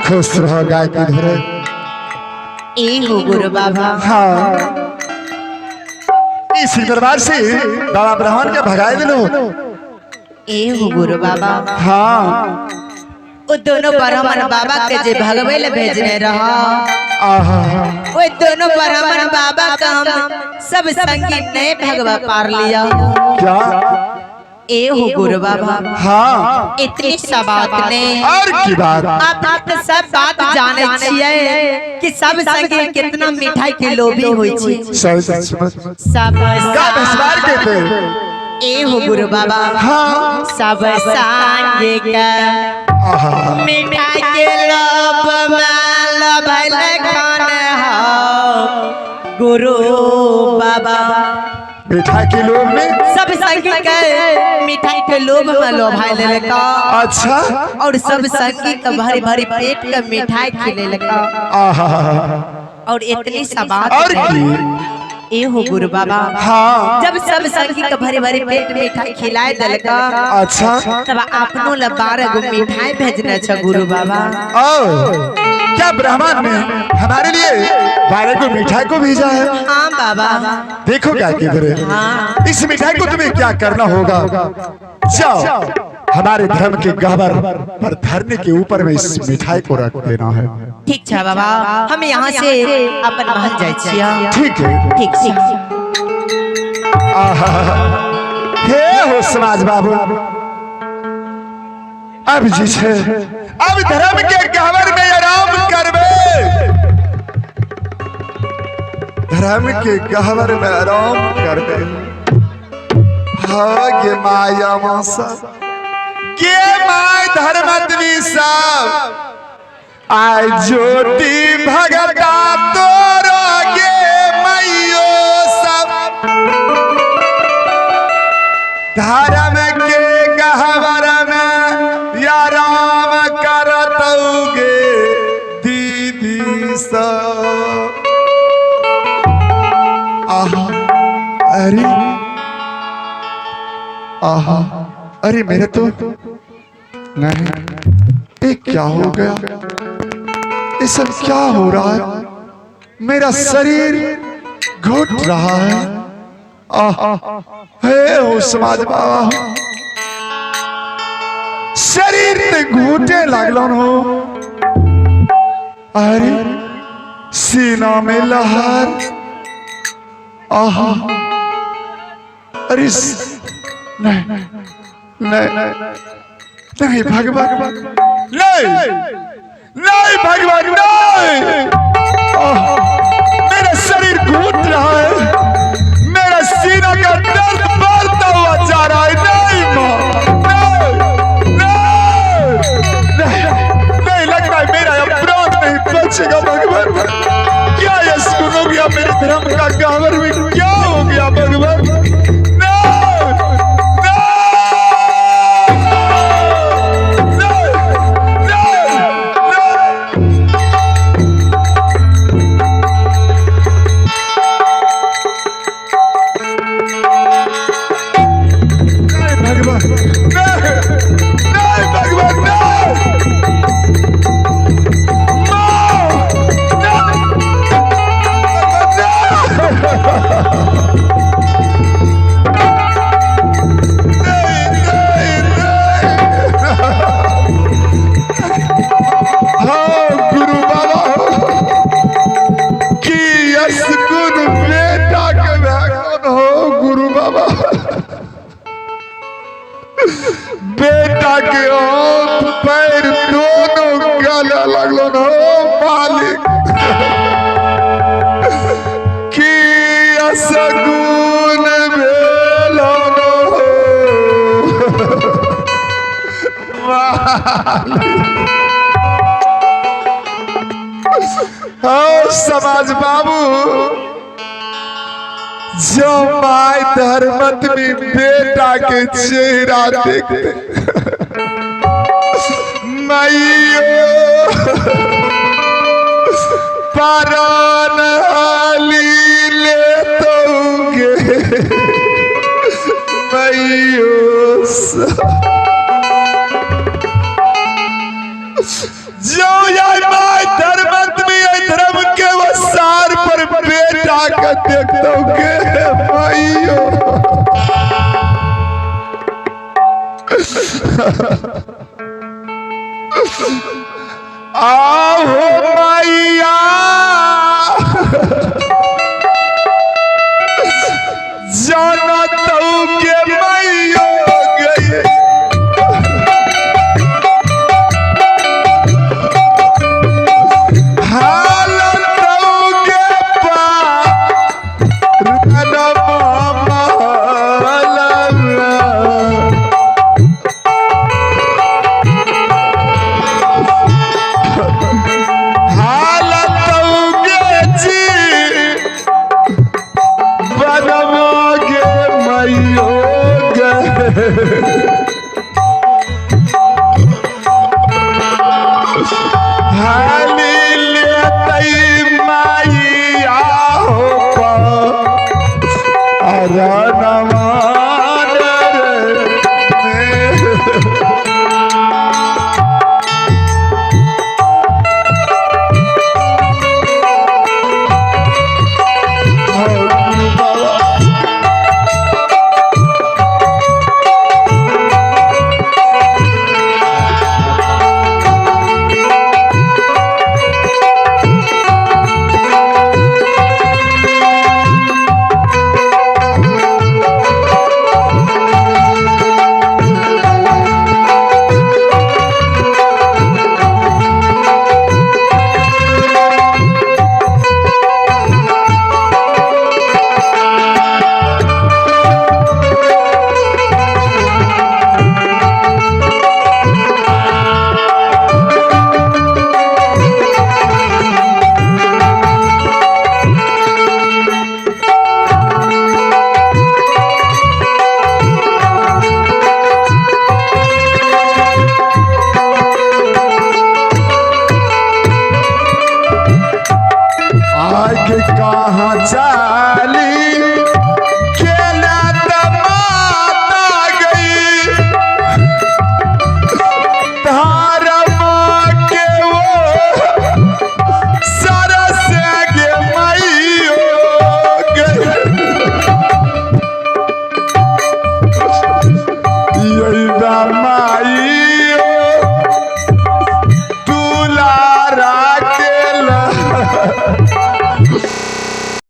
खुश रहो गाय की धरे। ए हो गुरु बाबा। हाँ इसी दरबार से बाबा ब्राह्मण के भगाए दिलो। ए हो गुरु बाबा। हाँ वो दोनों ब्राह्मण बाबा के जे भगवे ले भेजने रहा। वो दोनों ब्राह्मण बाबा का हम सब संगी ने भगवा पार लिया। क्या ए हो गुरु बाबा। हाँ इतनी सब बात ने और की बात आप तो सब बात जाने छिए कि सब संगी कितना मिठाई के लोभी होई छी। सब का बसवार के पे ए हो गुरु बाबा। हाँ सब संगी का मिठाई के लोभ में लोभले कौन हो गुरु बाबा। मिठाई के लोभ में सब संगी के मिठाई के लोभ में लोभाई ले लेका। अच्छा और सब संगी का भरी भरी पेट का मिठाई खिले लेका। और इतनी सब बात और ए हो गुरु बाबा। हाँ जब सब संगी का भरी भरी पेट मिठाई खिलाए देलका। अच्छा तब आपनो ला 12 गो मिठाई भेजने छ गुरु बाबा। ओ क्या ब्राह्मण ने हमारे लिए 12 को मिठाई को भेजा है? हाँ बाबा। देखो क्या किधर हाँ। इस मिठाई को तुम्हें क्या करना होगा, जाओ हमारे धर्म के गहवर पर धरने के ऊपर में इस मिठाई को रख देना है। ठीक है बाबा, हम यहाँ से अपन महल जाए छिया। ठीक है ठीक ठीक। हे हो समाज बाबू, अब जी छे अब धर्म के गहवर में आराम करबे, धर्म के गहवर में आराम करबे। हाँ ये माया मासा के माय धर्मत्नी सब आय ज्योति भगता तोरो गे मैयो सब, धर्म के गहवर में या राम करतौगे दीदी सब। आहा अरे आहा अरे मेरे तो नहीं, ये क्या हो गया, ये सब क्या हो रहा है, मेरा शरीर घुट रहा है। हे हो समाज बाबा, शरीर ते घूटे लागलन हो। अरे सीना में लहर, आहा अरे नहीं नहीं नहीं भगवान नहीं नहीं भगवान नहीं, मेरा शरीर घूट रहा है, मेरा सीना का दर्द बढ़ता हुआ जा रहा है। नहीं मां नहीं लगता है मेरा अपराध नहीं बचेगा भगवान। क्या ये सुन हो गया मेरे धर्म का गहवर में, क्या हो गया भगवान। बेटा के हाथ पैर दोनों गला लगलन हो मालिक, कि असगुन भेलन हो मालिक। समाज बाबू, जो माय धर्मत में बेटा के चेहरा देखते मैयो परान हाली लेतोगे मैयो जो माय धर्मत में धर्म के वसार पर बेटा का देखता हूँ के माइयो आओ मैया जाना तो के मैयो गए हालत तो के माई